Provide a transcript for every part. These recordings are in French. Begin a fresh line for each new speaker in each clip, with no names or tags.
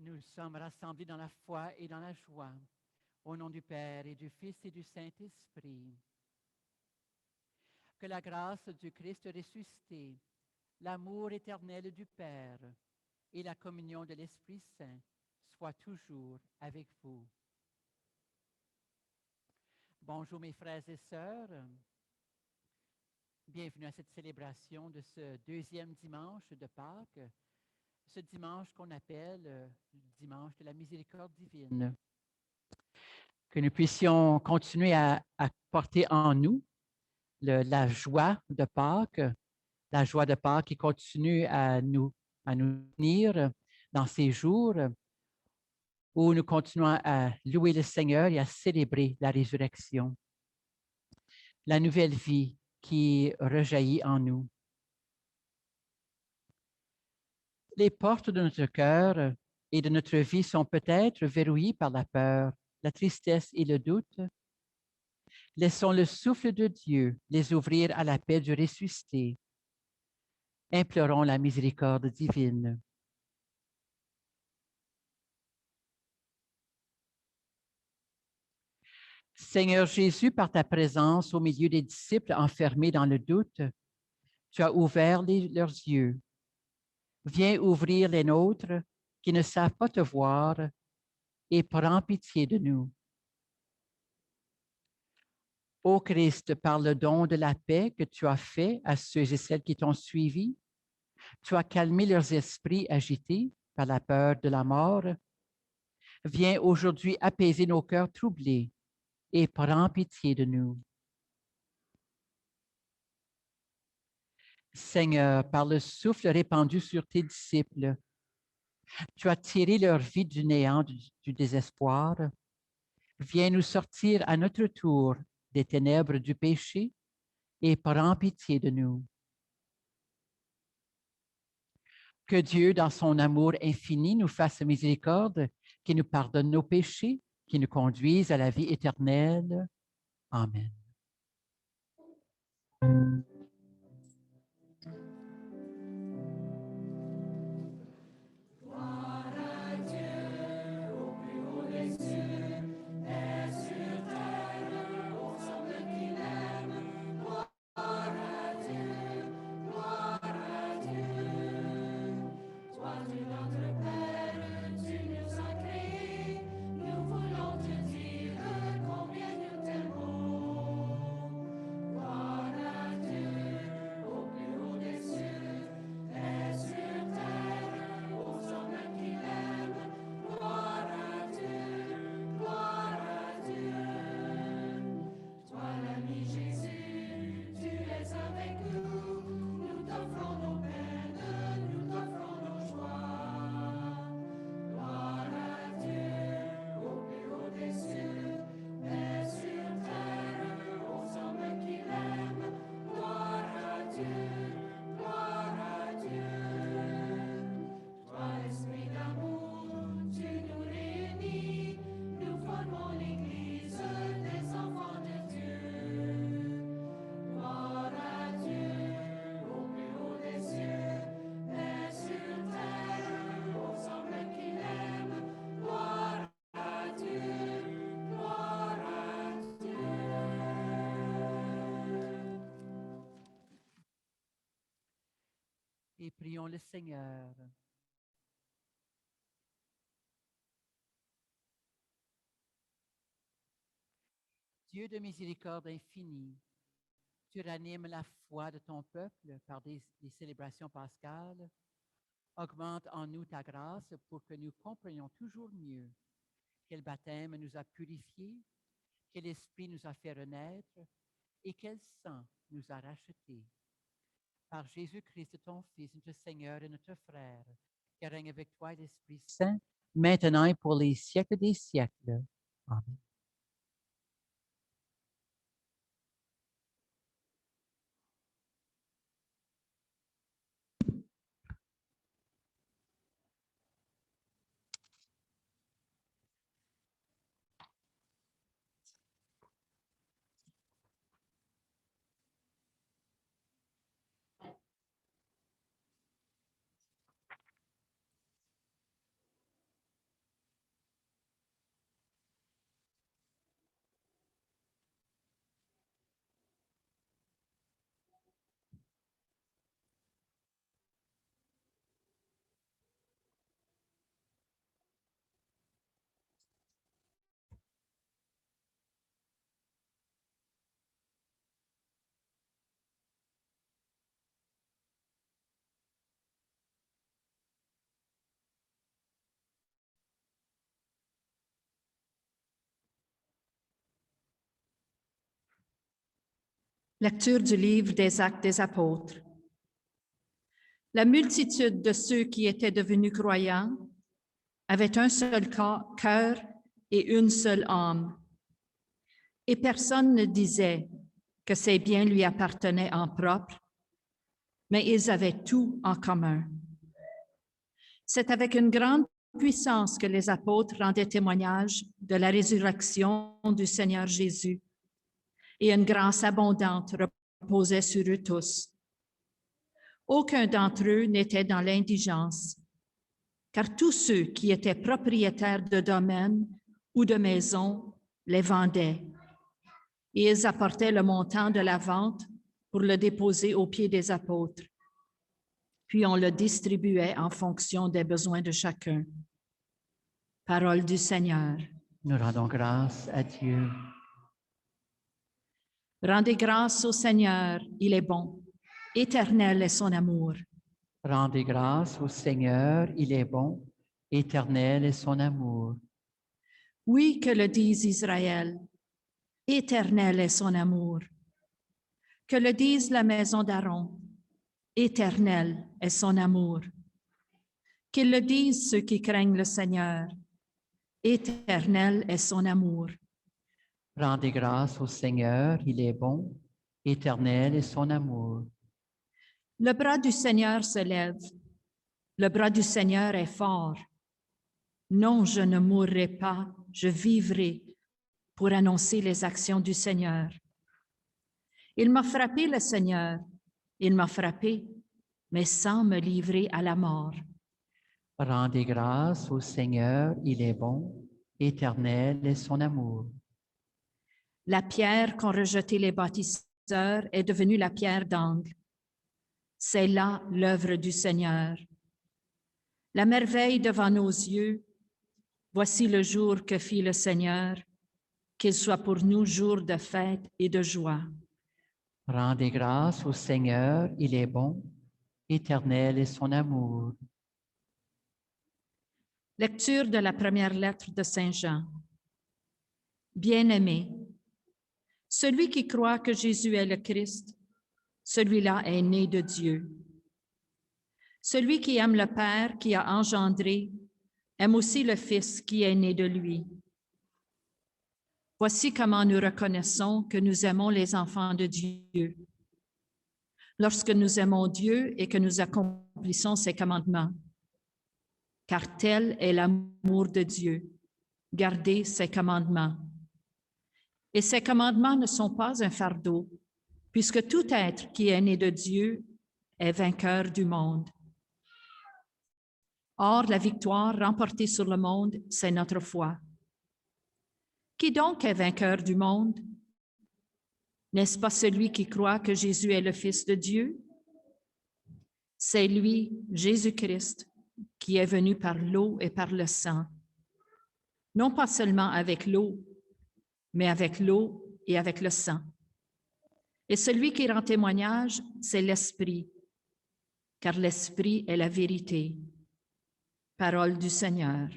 Nous sommes rassemblés dans la foi et dans la joie, au nom du Père et du Fils et du Saint-Esprit. Que la grâce du Christ ressuscité, l'amour éternel du Père et la communion de l'Esprit Saint soient toujours avec vous. Bonjour mes frères et sœurs. Bienvenue à cette célébration de ce deuxième dimanche de Pâques, ce dimanche qu'on appelle le dimanche de la miséricorde divine. Que nous puissions continuer à porter en nous la joie de Pâques qui continue à nous tenir dans ces jours où nous continuons à louer le Seigneur et à célébrer la résurrection, la nouvelle vie qui rejaillit en nous. Les portes de notre cœur et de notre vie sont peut-être verrouillées par la peur, la tristesse et le doute. Laissons le souffle de Dieu les ouvrir à la paix du ressuscité. Implorons la miséricorde divine. Seigneur Jésus, par ta présence au milieu des disciples enfermés dans le doute, tu as ouvert leurs yeux. Viens ouvrir les nôtres qui ne savent pas te voir et prends pitié de nous. Ô Christ, par le don de la paix que tu as fait à ceux et celles qui t'ont suivi, tu as calmé leurs esprits agités par la peur de la mort. Viens aujourd'hui apaiser nos cœurs troublés et prends pitié de nous. Seigneur, par le souffle répandu sur tes disciples, tu as tiré leur vie du néant, du désespoir. Viens nous sortir à notre tour des ténèbres du péché et prends pitié de nous. Que Dieu, dans son amour infini, nous fasse miséricorde, qui nous pardonne nos péchés, qui nous conduise à la vie éternelle. Amen.
Combien nous t'aimons, gloire à Dieu.
Prions le Seigneur. Dieu de miséricorde infinie, tu ranimes la foi de ton peuple par des célébrations pascales. Augmente en nous ta grâce pour que nous comprenions toujours mieux quel baptême nous a purifiés, quel esprit nous a fait renaître et quel sang nous a rachetés. Par Jésus-Christ, ton Fils, notre Seigneur et notre frère, qui règne avec toi et l'Esprit Saint, maintenant et pour les siècles des siècles. Amen.
Lecture du livre des Actes des Apôtres. La multitude de ceux qui étaient devenus croyants avait un seul cœur et une seule âme. Et personne ne disait que ses biens lui appartenaient en propre, mais ils avaient tout en commun. C'est avec une grande puissance que les apôtres rendaient témoignage de la résurrection du Seigneur Jésus, et une grâce abondante reposait sur eux tous. Aucun d'entre eux n'était dans l'indigence, car tous ceux qui étaient propriétaires de domaines ou de maisons les vendaient, et ils apportaient le montant de la vente pour le déposer aux pieds des apôtres. Puis on le distribuait en fonction des besoins de chacun. Parole du Seigneur.
Nous rendons grâce à Dieu.
Rendez grâce au Seigneur, il est bon. Éternel est son amour.
Rendez grâce au Seigneur, il est bon. Éternel est son amour.
Oui, que le dise Israël. Éternel est son amour. Que le dise la maison d'Aaron. Éternel est son amour. Qu'ils le disent ceux qui craignent le Seigneur. Éternel est son amour.
Rendez grâce au Seigneur, il est bon. Éternel est son amour.
Le bras du Seigneur se lève. Le bras du Seigneur est fort. Non, je ne mourrai pas, je vivrai pour annoncer les actions du Seigneur. Il m'a frappé, le Seigneur. Il m'a frappé, mais sans me livrer à la mort.
Rendez grâce au Seigneur, il est bon. Éternel est son amour.
La pierre qu'ont rejetée les bâtisseurs est devenue la pierre d'angle. C'est là l'œuvre du Seigneur. La merveille devant nos yeux, voici le jour que fit le Seigneur, qu'il soit pour nous jour de fête et de joie.
Rendez grâce au Seigneur, il est bon. Éternel est son amour.
Lecture de la première lettre de Saint Jean. Bien-aimés, celui qui croit que Jésus est le Christ, celui-là est né de Dieu. Celui qui aime le Père qui a engendré, aime aussi le Fils qui est né de lui. Voici comment nous reconnaissons que nous aimons les enfants de Dieu. Lorsque nous aimons Dieu et que nous accomplissons ses commandements. Car tel est l'amour de Dieu, garder ses commandements. Et ces commandements ne sont pas un fardeau, puisque tout être qui est né de Dieu est vainqueur du monde. Or, la victoire remportée sur le monde, c'est notre foi. Qui donc est vainqueur du monde? N'est-ce pas celui qui croit que Jésus est le Fils de Dieu? C'est lui, Jésus-Christ, qui est venu par l'eau et par le sang. Non pas seulement avec l'eau, mais avec l'eau et avec le sang. Et celui qui rend témoignage, c'est l'Esprit, car l'Esprit est la vérité. Parole du Seigneur.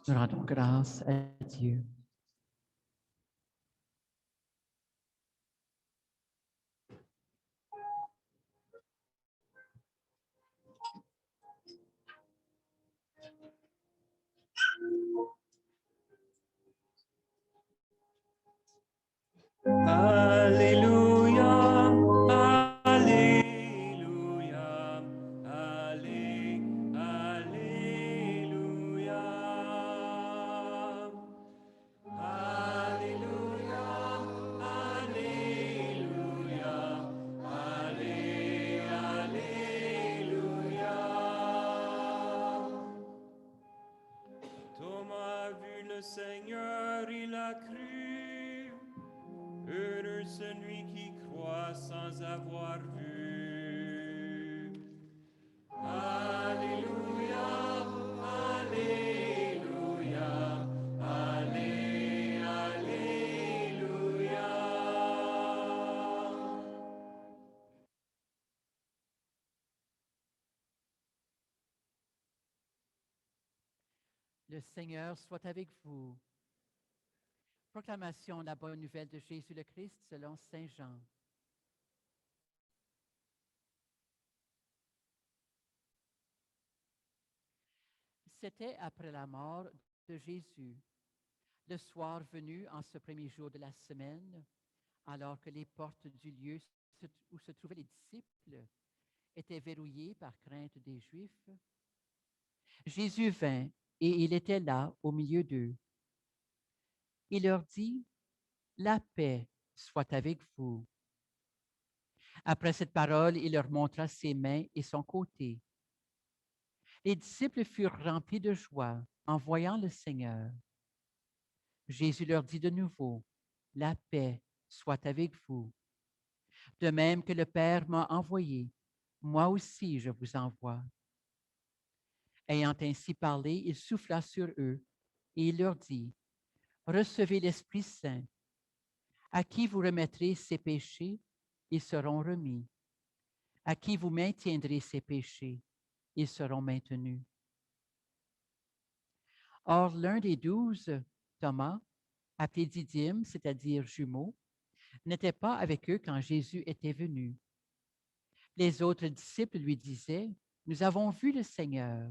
Nous rendons grâce à Dieu.
Alléluia, Alléluia, Allé, Alléluia. Alléluia, Alléluia, Allé, Alléluia. Thomas a vu le Seigneur, il a cru. Heureux celui qui croit sans avoir vu. Alléluia, Alléluia, Allé, Alléluia.
Le Seigneur soit avec vous. Proclamation de la bonne nouvelle de Jésus le Christ selon Saint Jean. C'était après la mort de Jésus, le soir venu en ce premier jour de la semaine, alors que les portes du lieu où se trouvaient les disciples étaient verrouillées par crainte des Juifs. Jésus vint et il était là au milieu d'eux. Il leur dit, « La paix soit avec vous. » Après cette parole, il leur montra ses mains et son côté. Les disciples furent remplis de joie en voyant le Seigneur. Jésus leur dit de nouveau, « La paix soit avec vous. De même que le Père m'a envoyé, moi aussi je vous envoie. » Ayant ainsi parlé, il souffla sur eux et il leur dit, « Recevez l'Esprit Saint. À qui vous remettrez ses péchés, ils seront remis. À qui vous maintiendrez ses péchés, ils seront maintenus. » Or, l'un des 12, Thomas, appelé Didyme, c'est-à-dire jumeau, n'était pas avec eux quand Jésus était venu. Les autres disciples lui disaient, « Nous avons vu le Seigneur. »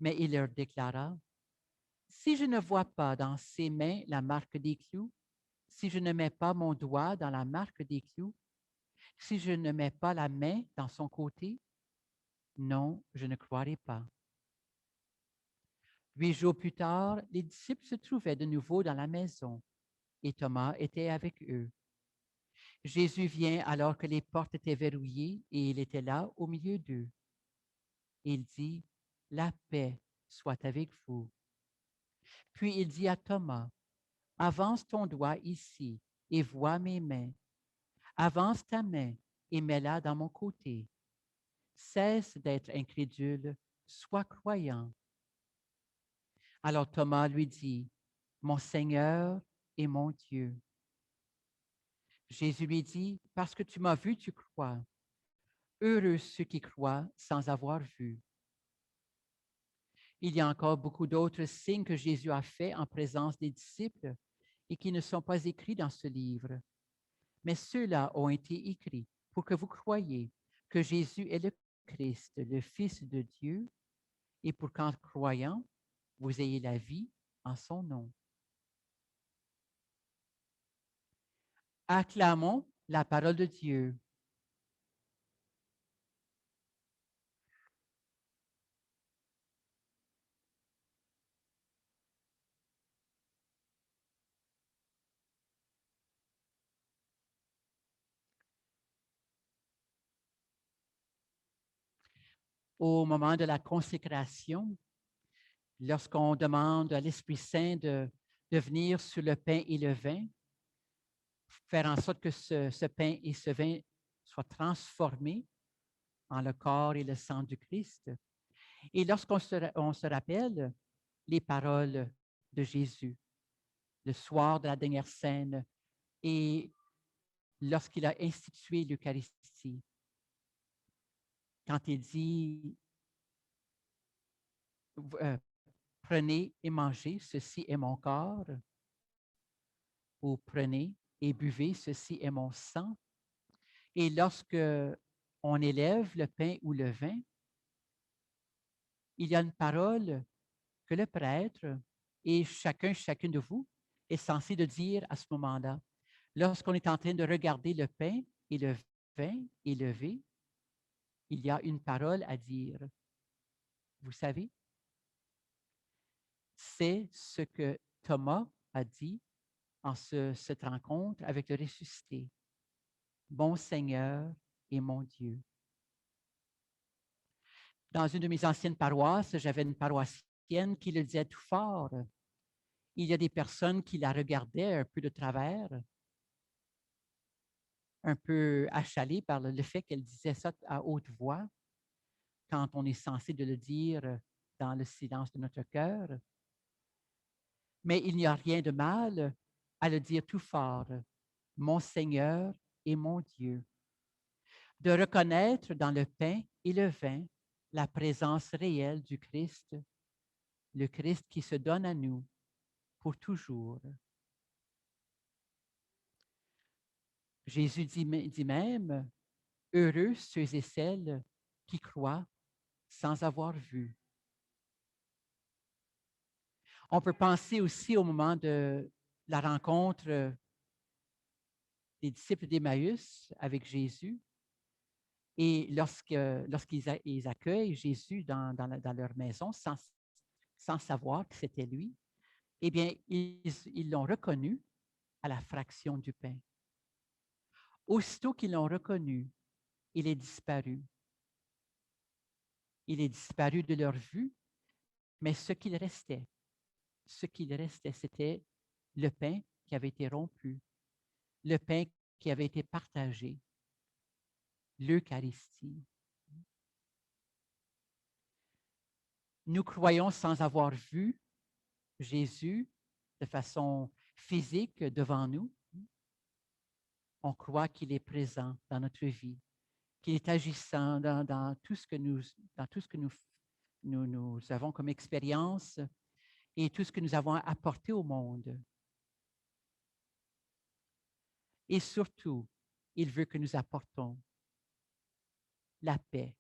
Mais il leur déclara, « Si je ne vois pas dans ses mains la marque des clous, si je ne mets pas mon doigt dans la marque des clous, si je ne mets pas la main dans son côté, non, je ne croirai pas. » 8 jours plus tard, les disciples se trouvaient de nouveau dans la maison et Thomas était avec eux. Jésus vient alors que les portes étaient verrouillées et il était là au milieu d'eux. Il dit, « La paix soit avec vous. » Puis il dit à Thomas, « Avance ton doigt ici et vois mes mains. Avance ta main et mets-la dans mon côté. Cesse d'être incrédule, sois croyant. » Alors Thomas lui dit, « Mon Seigneur et mon Dieu. » Jésus lui dit, « Parce que tu m'as vu, tu crois. Heureux ceux qui croient sans avoir vu. » Il y a encore beaucoup d'autres signes que Jésus a faits en présence des disciples et qui ne sont pas écrits dans ce livre. Mais ceux-là ont été écrits pour que vous croyiez que Jésus est le Christ, le Fils de Dieu, et pour qu'en croyant, vous ayez la vie en son nom. Acclamons la parole de Dieu. Au moment de la consécration, lorsqu'on demande à l'Esprit Saint de venir sur le pain et le vin, faire en sorte que ce pain et ce vin soient transformés en le corps et le sang du Christ. Et lorsqu'on on se rappelle les paroles de Jésus, le soir de la dernière scène, et lorsqu'il a institué l'Eucharistie, quand il dit prenez et mangez, ceci est mon corps, ou prenez et buvez, ceci est mon sang. Et lorsque on élève le pain ou le vin, il y a une parole que le prêtre et chacune de vous est censé de dire à ce moment-là. Lorsqu'on est en train de regarder le pain et le vin élevé, il y a une parole à dire. Vous savez, c'est ce que Thomas a dit en cette rencontre avec le ressuscité. Mon Seigneur et mon Dieu. Dans une de mes anciennes paroisses, j'avais une paroissienne qui le disait tout fort. Il y a des personnes qui la regardaient un peu de travers, un peu achalées par le fait qu'elle disait ça à haute voix, quand on est censé de le dire dans le silence de notre cœur. Mais il n'y a rien de mal à le dire tout fort, mon Seigneur et mon Dieu. De reconnaître dans le pain et le vin la présence réelle du Christ, le Christ qui se donne à nous pour toujours. Jésus dit même, heureux ceux et celles qui croient sans avoir vu. On peut penser aussi au moment de la rencontre des disciples d'Emmaüs avec Jésus. Et lorsqu'ils accueillent Jésus dans leur maison sans savoir que c'était lui, eh bien, ils l'ont reconnu à la fraction du pain. Aussitôt qu'ils l'ont reconnu, il est disparu. Il est disparu de leur vue, mais ce qu'il restait, c'était le pain qui avait été rompu, le pain qui avait été partagé, l'Eucharistie. Nous croyons sans avoir vu Jésus de façon physique devant nous. On croit qu'il est présent dans notre vie, qu'il est agissant dans tout ce que nous avons comme expérience et tout ce que nous avons apporté au monde. Et surtout, il veut que nous apportons la paix,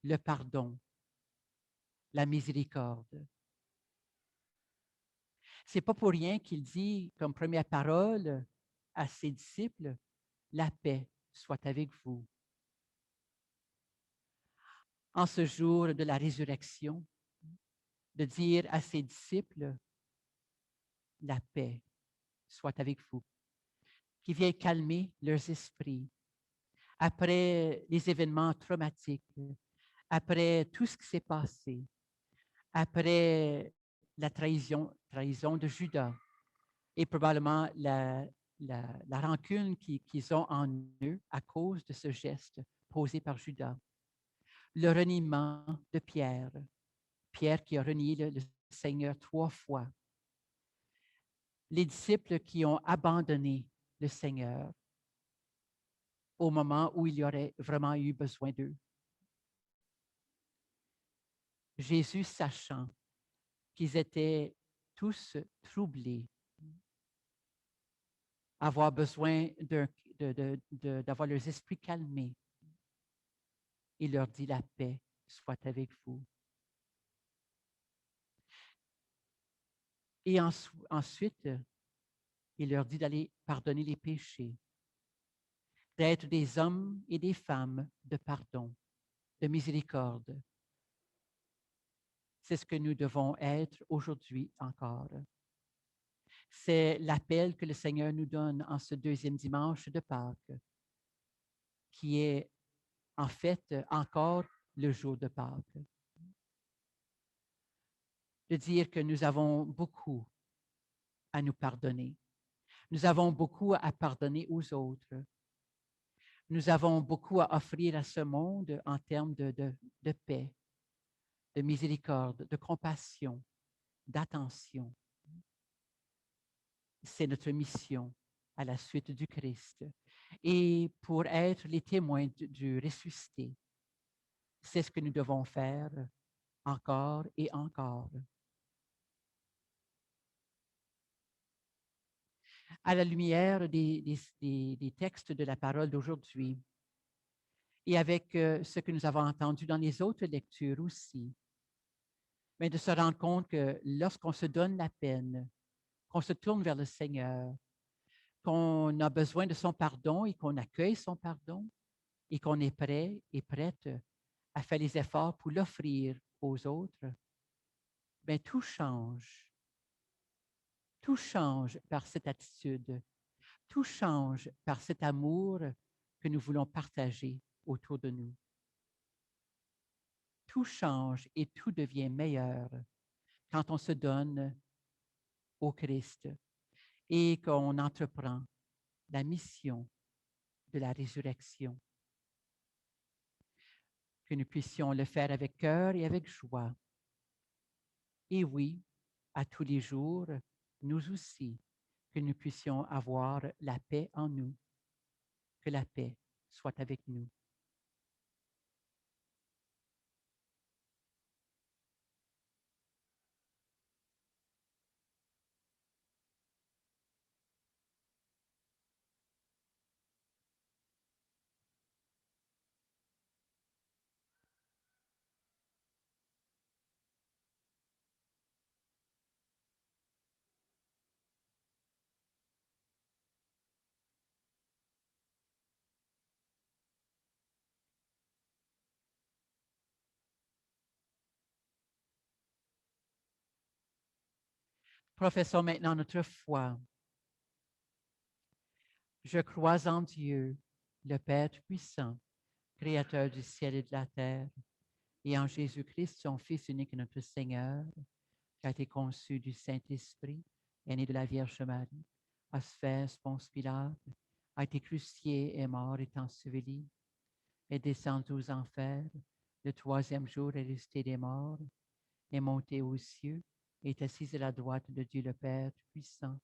le pardon, la miséricorde. Ce n'est pas pour rien qu'il dit comme première parole à ses disciples, la paix soit avec vous. En ce jour de la résurrection, de dire à ses disciples, la paix soit avec vous, qui vient calmer leurs esprits. Après les événements traumatiques, après tout ce qui s'est passé, après la trahison de Judas et probablement la rancune qu'ils ont en eux à cause de ce geste posé par Judas. Le reniement de Pierre, Pierre qui a renié le Seigneur 3 fois. Les disciples qui ont abandonné le Seigneur au moment où il y aurait vraiment eu besoin d'eux. Jésus, sachant qu'ils étaient tous troublés, avoir besoin d'avoir leurs esprits calmés, il leur dit, la paix soit avec vous. Et ensuite, il leur dit d'aller pardonner les péchés, d'être des hommes et des femmes de pardon, de miséricorde. C'est ce que nous devons être aujourd'hui encore. C'est l'appel que le Seigneur nous donne en ce deuxième dimanche de Pâques, qui est en fait encore le jour de Pâques. De dire que nous avons beaucoup à nous pardonner. Nous avons beaucoup à pardonner aux autres. Nous avons beaucoup à offrir à ce monde en termes de paix, de miséricorde, de compassion, d'attention. C'est notre mission à la suite du Christ. Et pour être les témoins du ressuscité, c'est ce que nous devons faire encore et encore. À la lumière des textes de la parole d'aujourd'hui et avec ce que nous avons entendu dans les autres lectures aussi, mais de se rendre compte que lorsqu'on se donne la peine, qu'on se tourne vers le Seigneur, qu'on a besoin de son pardon et qu'on accueille son pardon et qu'on est prêt et prête à faire les efforts pour l'offrir aux autres, bien, tout change. Tout change par cette attitude. Tout change par cet amour que nous voulons partager autour de nous. Tout change et tout devient meilleur quand on se donne au Christ et qu'on entreprend la mission de la résurrection. Que nous puissions le faire avec cœur et avec joie. Et oui, à tous les jours, nous aussi, que nous puissions avoir la paix en nous. Que la paix soit avec nous. Professons maintenant notre foi. Je crois en Dieu, le Père puissant, Créateur du ciel et de la terre, et en Jésus-Christ, son Fils unique, notre Seigneur, qui a été conçu du Saint-Esprit, est né de la Vierge Marie, a souffert Ponce Pilate, a été crucifié, est mort, est enseveli, est descendu aux enfers, le troisième jour est resté des morts, est monté aux cieux, est assis à la droite de Dieu le Père puissant,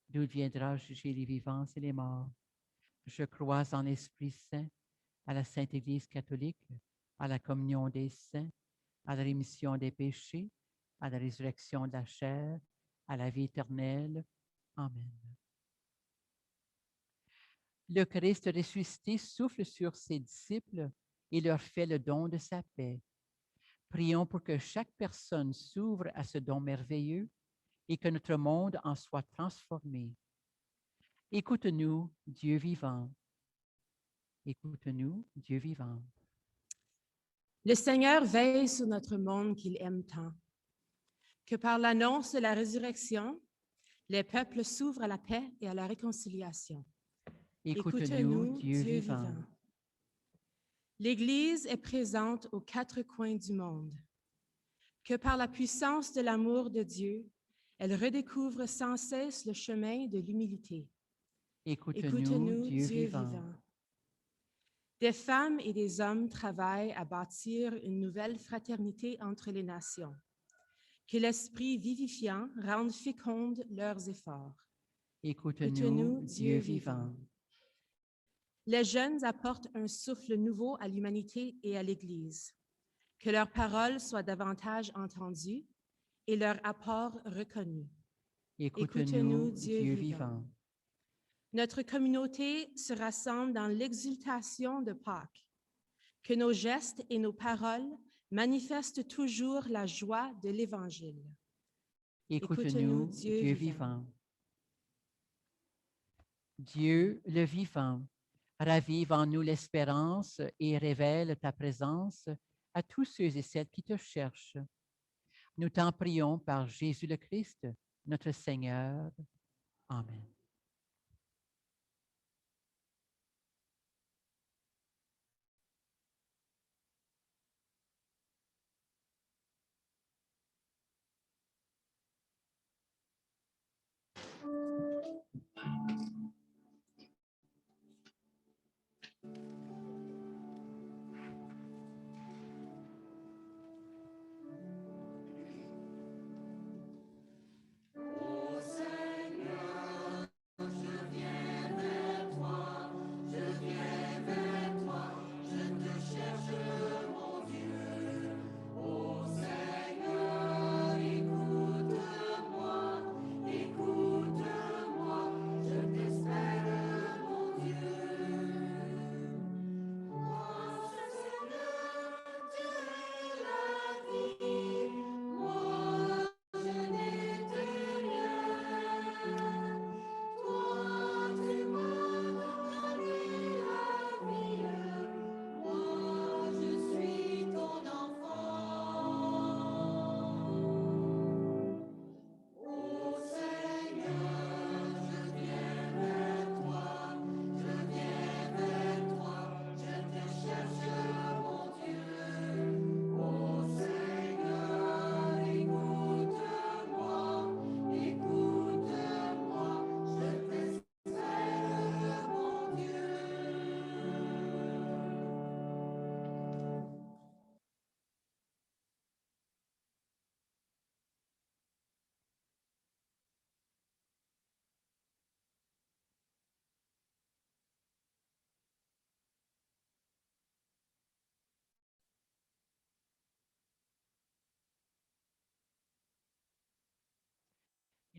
d'où il viendra juger les vivants et les morts. Je crois en l'Esprit Saint, à la Sainte Église catholique, à la communion des saints, à la rémission des péchés, à la résurrection de la chair, à la vie éternelle. Amen. Le Christ ressuscité souffle sur ses disciples et leur fait le don de sa paix. Prions pour que chaque personne s'ouvre à ce don merveilleux et que notre monde en soit transformé. Écoute-nous, Dieu vivant. Écoute-nous, Dieu vivant.
Le Seigneur veille sur notre monde qu'il aime tant, que par l'annonce de la résurrection, les peuples s'ouvrent à la paix et à la réconciliation.
Écoute-nous, Dieu vivant.
L'Église est présente aux quatre coins du monde, que par la puissance de l'amour de Dieu, elle redécouvre sans cesse le chemin de l'humilité.
Écoute-nous, Dieu vivant.
Des femmes et des hommes travaillent à bâtir une nouvelle fraternité entre les nations. Que l'Esprit vivifiant rende fécondes leurs efforts.
Écoute-nous, Dieu vivant.
Les jeunes apportent un souffle nouveau à l'humanité et à l'Église. Que leurs paroles soient davantage entendues et leur apport reconnu.
Écoute-nous, Dieu vivant.
Notre communauté se rassemble dans l'exultation de Pâques. Que nos gestes et nos paroles manifestent toujours la joie de l'Évangile.
Écoute-nous, Dieu vivant. Dieu le vivant, ravive en nous l'espérance et révèle ta présence à tous ceux et celles qui te cherchent. Nous t'en prions par Jésus le Christ, notre Seigneur. Amen.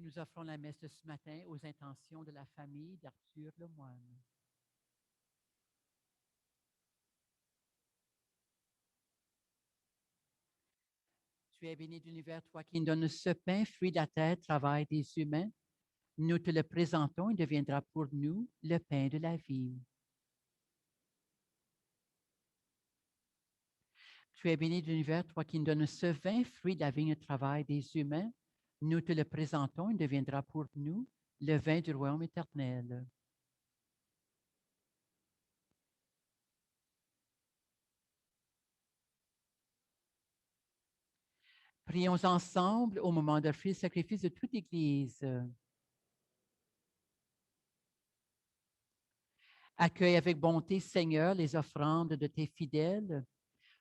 nous offrons la messe de ce matin aux intentions de la famille d'Arthur Lemoine. Tu es béni de l'univers, toi qui nous donnes ce pain, fruit de la terre, travail des humains. Nous te le présentons, il deviendra pour nous le pain de la vie. Tu es béni de l'univers, toi qui nous donnes ce vin, fruit de la vigne, travail des humains. Nous te le présentons, il deviendra pour nous le vin du royaume éternel. Prions ensemble au moment d'offrir le sacrifice de toute l'Église. Accueille avec bonté, Seigneur, les offrandes de tes fidèles,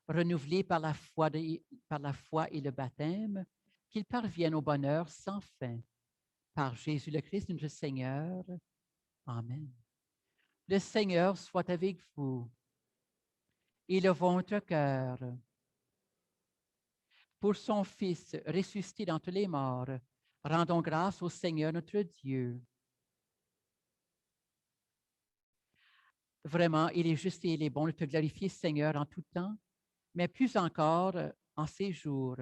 renouvelées par la foi et le baptême, qu'ils parviennent au bonheur sans fin. Par Jésus le Christ, notre Seigneur. Amen. Le Seigneur soit avec vous. Élevons votre cœur. Pour son Fils ressuscité d'entre les morts, rendons grâce au Seigneur notre Dieu. Vraiment, il est juste et il est bon de te glorifier, Seigneur, en tout temps, mais plus encore en ces jours,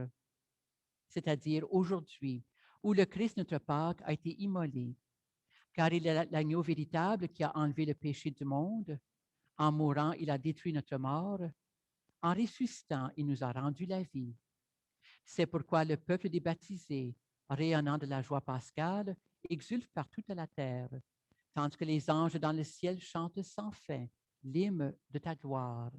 c'est-à-dire aujourd'hui, où le Christ, notre Pâque, a été immolé, car il est l'agneau véritable qui a enlevé le péché du monde. En mourant, il a détruit notre mort. En ressuscitant, il nous a rendu la vie. C'est pourquoi le peuple des baptisés, rayonnant de la joie pascale, exulte par toute la terre, tandis que les anges dans le ciel chantent sans fin l'hymne de ta gloire.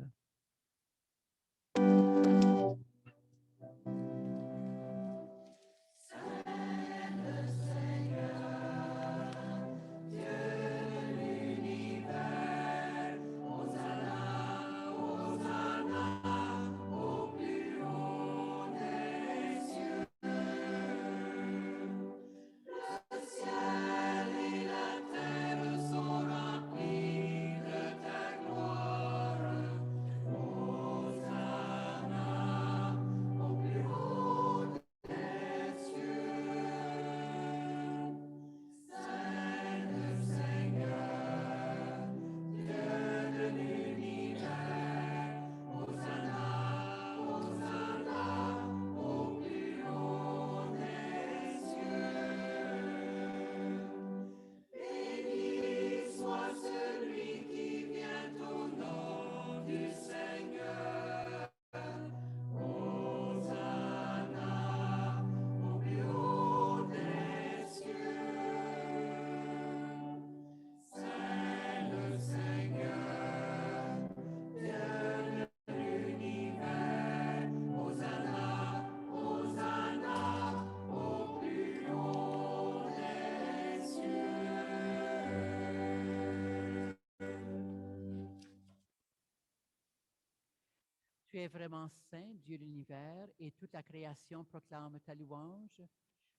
Tu es vraiment saint, Dieu de l'univers, et toute la création proclame ta louange,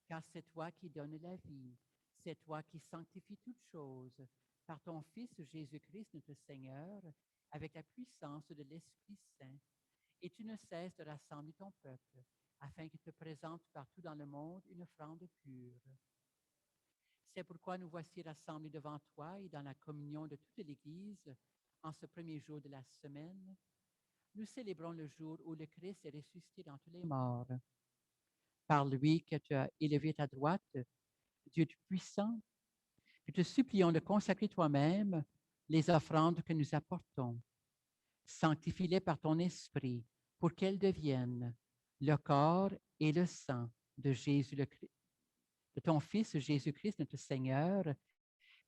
car c'est toi qui donnes la vie, c'est toi qui sanctifies toutes choses, par ton Fils Jésus-Christ, notre Seigneur, avec la puissance de l'Esprit Saint. Et tu ne cesses de rassembler ton peuple, afin qu'il te présente partout dans le monde une offrande pure. C'est pourquoi nous voici rassemblés devant toi et dans la communion de toute l'Église, en ce premier jour de la semaine. Nous célébrons le jour où le Christ est ressuscité d'entre les morts. Par lui que tu as élevé ta droite, Dieu Tout-Puissant, nous te supplions de consacrer toi-même les offrandes que nous apportons. Sanctifie-les par ton esprit pour qu'elles deviennent le corps et le sang de Jésus le Christ, de ton Fils Jésus-Christ, notre Seigneur,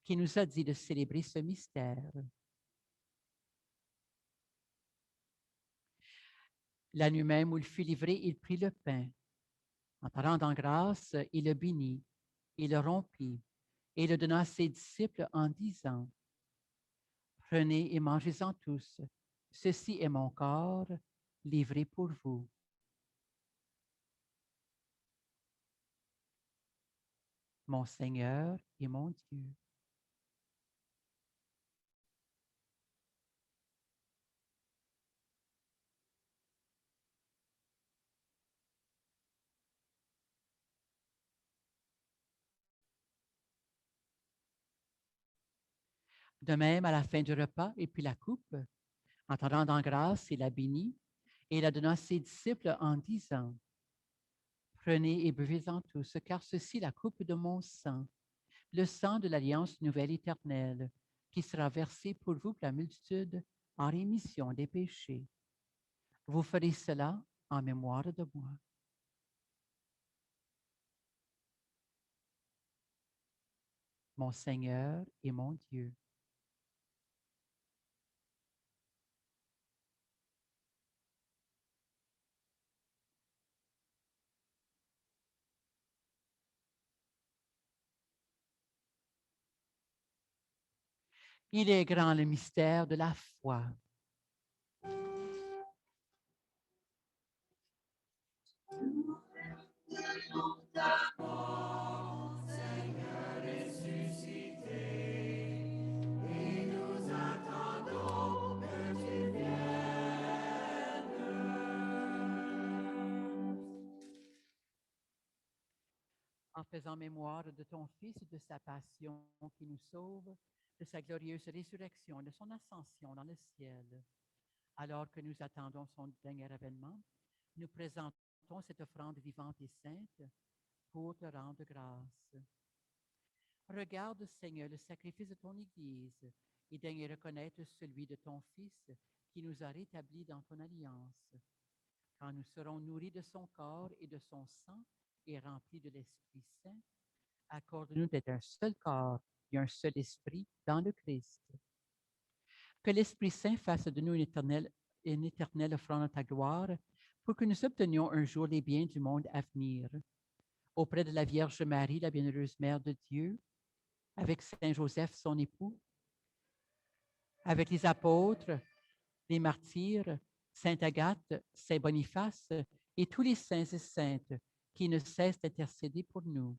qui nous a dit de célébrer ce mystère. La nuit même où il fut livré, il prit le pain. En te rendant grâce, il le bénit, il le rompit et le donna à ses disciples en disant, « Prenez et mangez-en tous. Ceci est mon corps livré pour vous. » Mon Seigneur et mon Dieu. De même, à la fin du repas, et puis la coupe, en te rendant grâce, il la bénit et la donna à ses disciples en disant, prenez et buvez-en tous, car ceci est la coupe de mon sang, le sang de l'alliance nouvelle éternelle, qui sera versé pour vous pour la multitude en rémission des péchés. Vous ferez cela en mémoire de moi. Mon Seigneur et mon Dieu. Il est grand le mystère de la foi. En faisant mémoire de ton Fils et de sa passion qui nous sauve, de sa glorieuse résurrection et de son ascension dans le ciel. Alors que nous attendons son dernier avènement, nous présentons cette offrande vivante et sainte pour te rendre grâce. Regarde, Seigneur, le sacrifice de ton Église et daigne reconnaître celui de ton Fils qui nous a rétablis dans ton alliance. Quand nous serons nourris de son corps et de son sang et remplis de l'Esprit Saint, accorde-nous d'être un seul corps et un seul esprit dans le Christ. Que l'Esprit Saint fasse de nous une éternelle offrande à ta gloire pour que nous obtenions un jour les biens du monde à venir. Auprès de la Vierge Marie, la bienheureuse Mère de Dieu, avec Saint Joseph, son époux, avec les apôtres, les martyrs, Sainte Agathe, Saint Boniface et tous les saints et saintes qui ne cessent d'intercéder pour nous.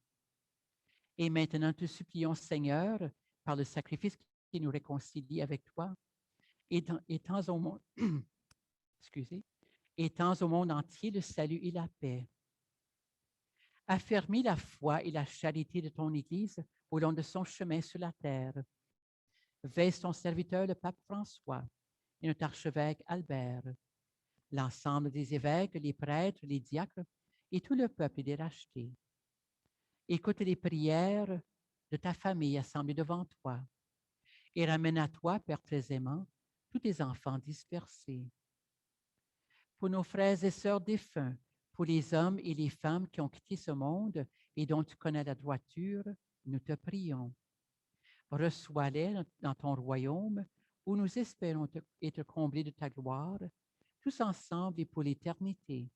Et maintenant, te supplions, Seigneur, par le sacrifice qui nous réconcilie avec toi, étends au monde, étends au monde entier le salut et la paix. Affermis la foi et la charité de ton Église au long de son chemin sur la terre. Veille ton serviteur, le pape François, et notre archevêque Albert, l'ensemble des évêques, les prêtres, les diacres et tout le peuple des rachetés. Écoute les prières de ta famille assemblée devant toi et ramène à toi, Père très aimant, tous tes enfants dispersés. Pour nos frères et sœurs défunts, pour les hommes et les femmes qui ont quitté ce monde et dont tu connais la droiture, nous te prions. Reçois-les dans ton royaume où nous espérons être comblés de ta gloire, tous ensemble et pour l'éternité.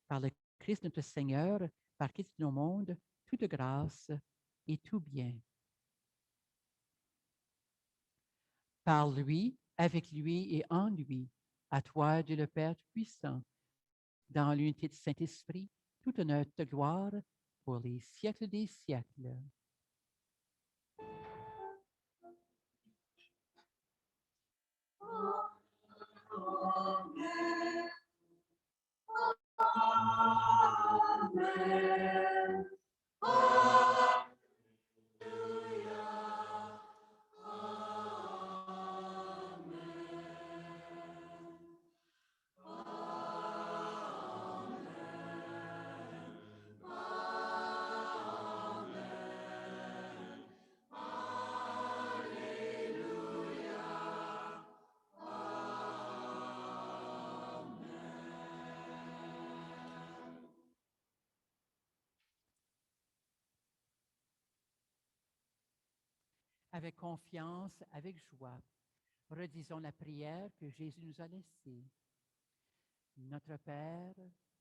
Par le Christ notre Seigneur, par qui tu nous mondes toute grâce et tout bien. Par lui, avec lui et en lui, à toi, Dieu le Père Tout-Puissant, dans l'unité du Saint-Esprit, toute notre gloire pour les siècles des siècles.
Amen. Amen.
Avec confiance, avec joie, redisons la prière que Jésus nous a laissée. Notre Père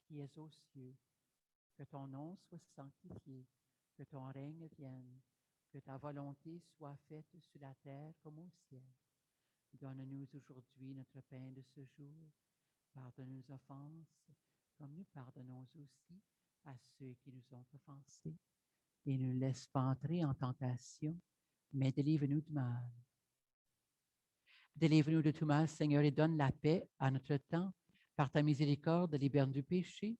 qui es aux cieux, que ton nom soit sanctifié, que ton règne vienne, que ta volonté soit faite sur la terre comme au ciel. Donne-nous aujourd'hui notre pain de ce jour. Pardonne nos offenses, comme nous pardonnons aussi à ceux qui nous ont offensés. Et ne nous laisse pas entrer en tentation, mais délivre-nous du mal. Délivre-nous de tout mal, Seigneur, et donne la paix à notre temps. Par ta miséricorde, libère-nous du péché.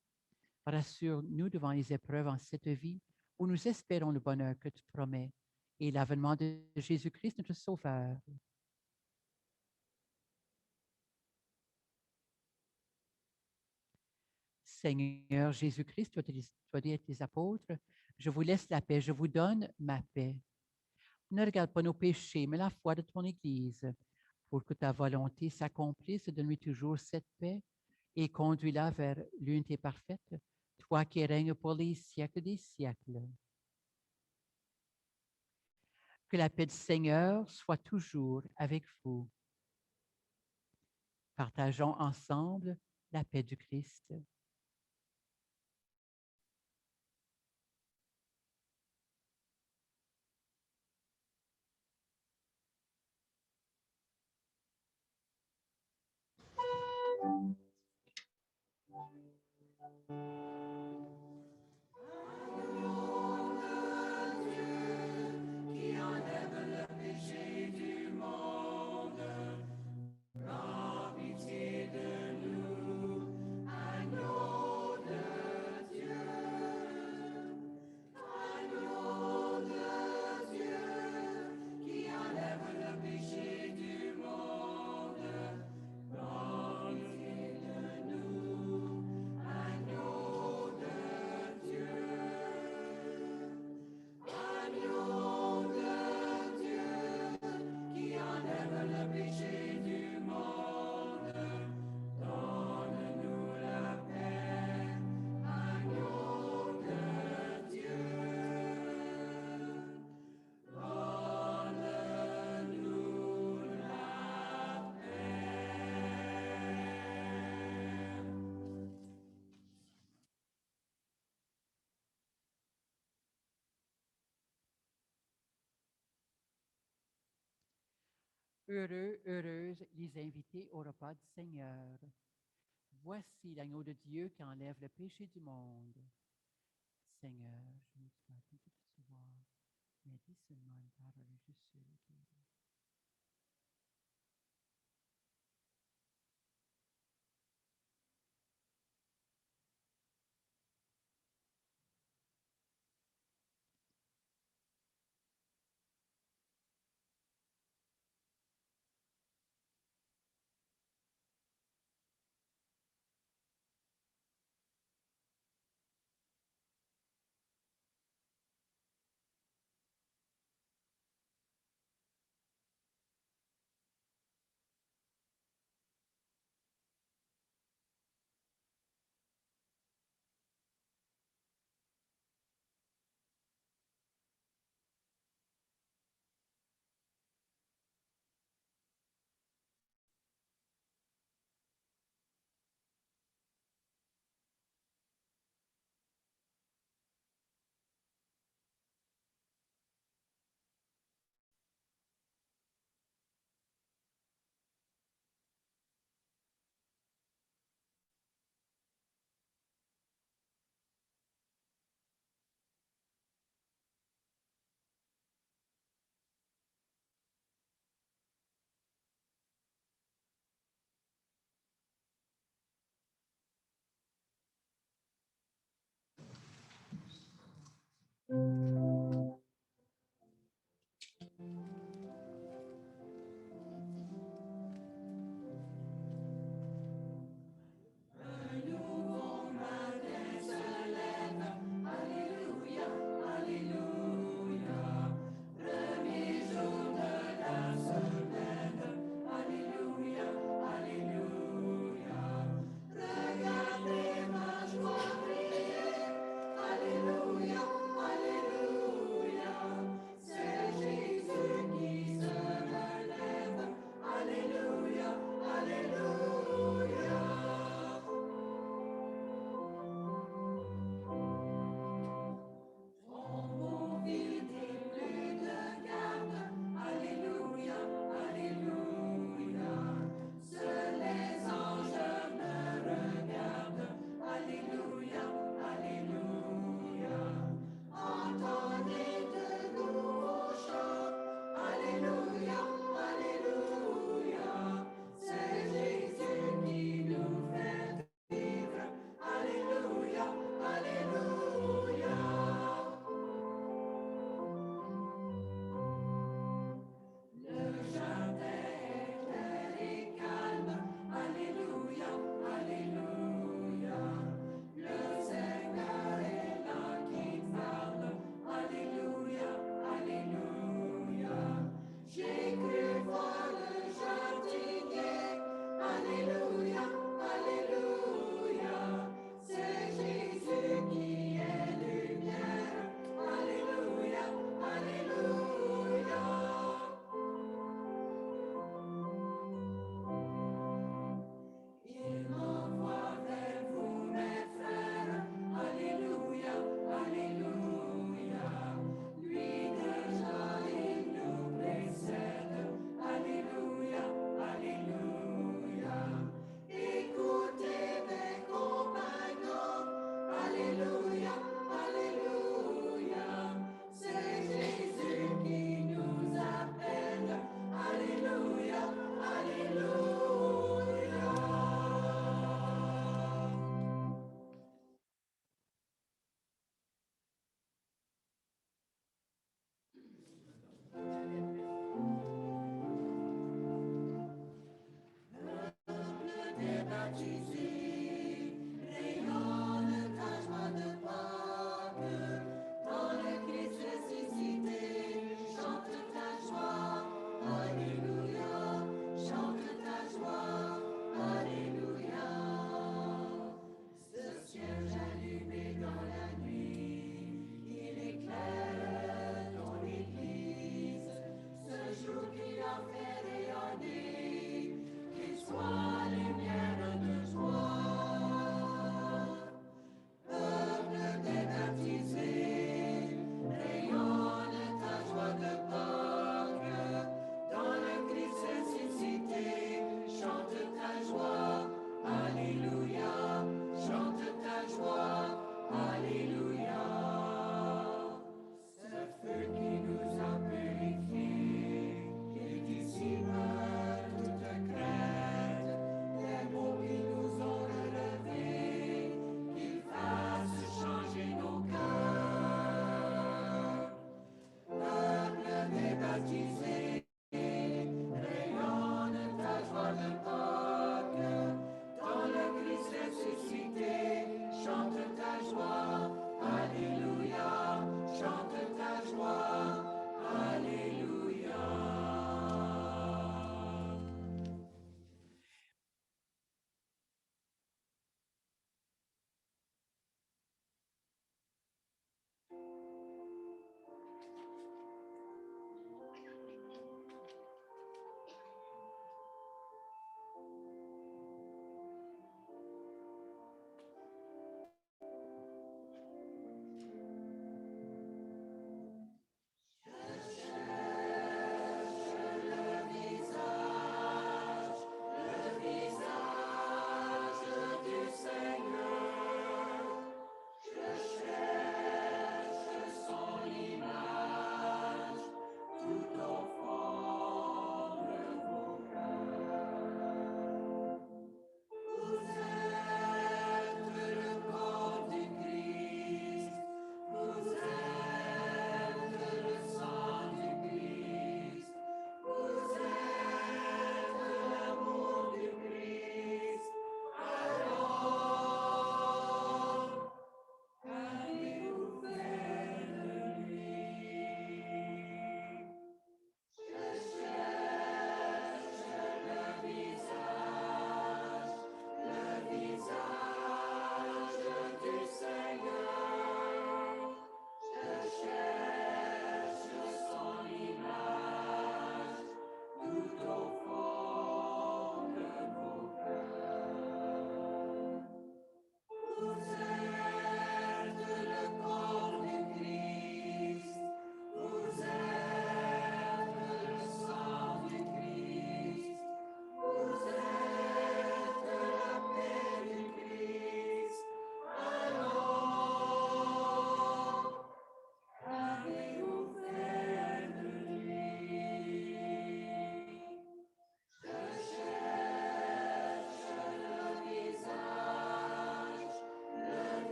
Rassure-nous devant les épreuves en cette vie, où nous espérons le bonheur que tu promets. et l'avènement de Jésus-Christ, notre Sauveur. Seigneur Jésus-Christ, toi dis à tes apôtres, je vous laisse la paix, je vous donne ma paix. Ne regarde pas nos péchés, mais la foi de ton Église. Pour que ta volonté s'accomplisse, donne-lui toujours cette paix et conduis-la vers l'unité parfaite, toi qui règnes pour les siècles des siècles. Que la paix du Seigneur soit toujours avec vous. Partageons ensemble la paix du Christ. Heureux, heureuses les invités au repas du Seigneur. Voici l'agneau de Dieu qui enlève le péché du monde. Seigneur, je ne suis pas digne de te recevoir, mais dis seulement une parole et je serai guéri.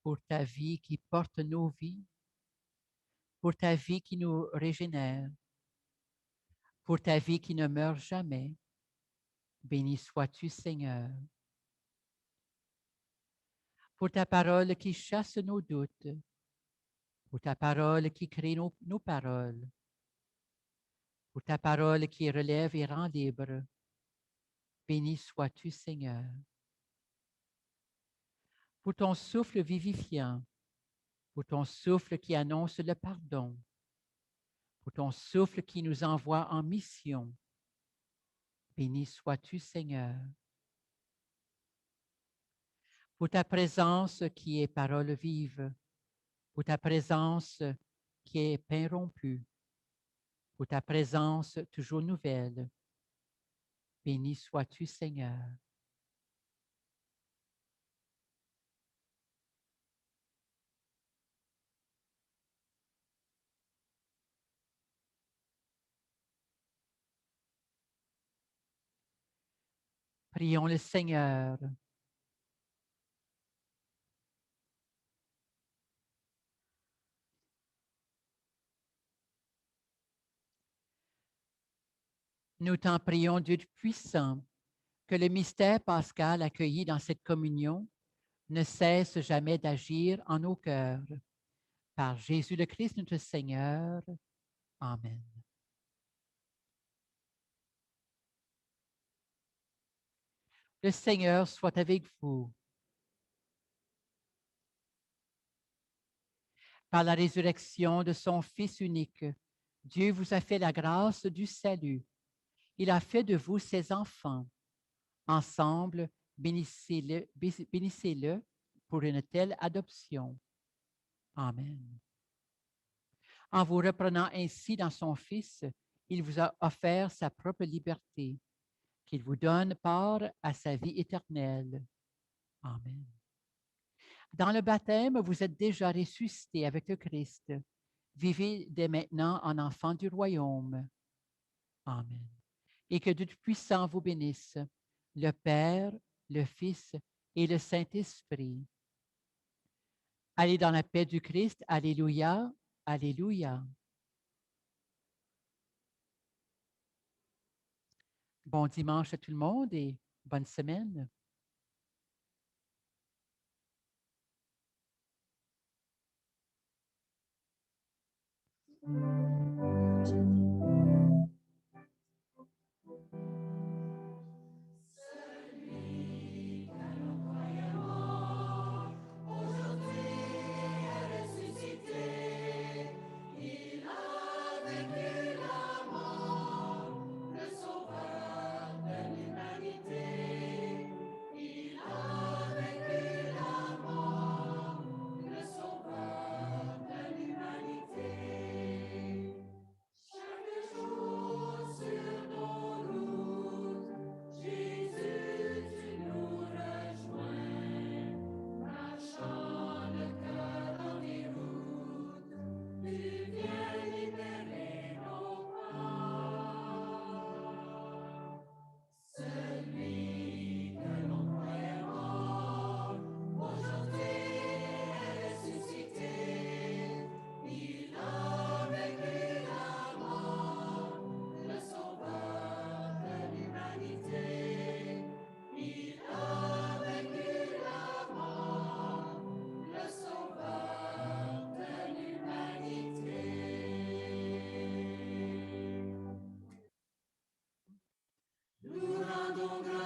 pour ta vie qui porte nos vies, pour ta vie qui nous régénère, pour ta vie qui ne meurt jamais. Béni sois-tu, Seigneur. Pour ta parole qui chasse nos doutes, pour ta parole qui crée nos paroles, pour ta parole qui relève et rend libre. Béni sois-tu, Seigneur. Pour ton souffle vivifiant, pour ton souffle qui annonce le pardon, pour ton souffle qui nous envoie en mission. Béni sois-tu, Seigneur. Pour ta présence qui est parole vive, pour ta présence qui est pain rompu, pour ta présence toujours nouvelle. Béni sois-tu, Seigneur. Prions le Seigneur. Nous t'en prions, Dieu puissant, que le mystère pascal accueilli dans cette communion ne cesse jamais d'agir en nos cœurs. Par Jésus le Christ, notre Seigneur. Amen. Le Seigneur soit avec vous. Par la résurrection de son Fils unique, Dieu vous a fait la grâce du salut. Il a fait de vous ses enfants. Ensemble, bénissez-le pour une telle adoption. Amen. En vous reprenant ainsi dans son Fils, il vous a offert sa propre liberté, qu'il vous donne part à sa vie éternelle. Amen. Dans le baptême, vous êtes déjà ressuscités avec le Christ. Vivez dès maintenant en enfants du royaume. Amen. Et que Dieu Tout-Puissant vous bénisse, le Père, le Fils et le Saint-Esprit. Allez dans la paix du Christ. Alléluia. Alléluia. Bon dimanche à tout le monde et bonne semaine.
Nous rendons grâce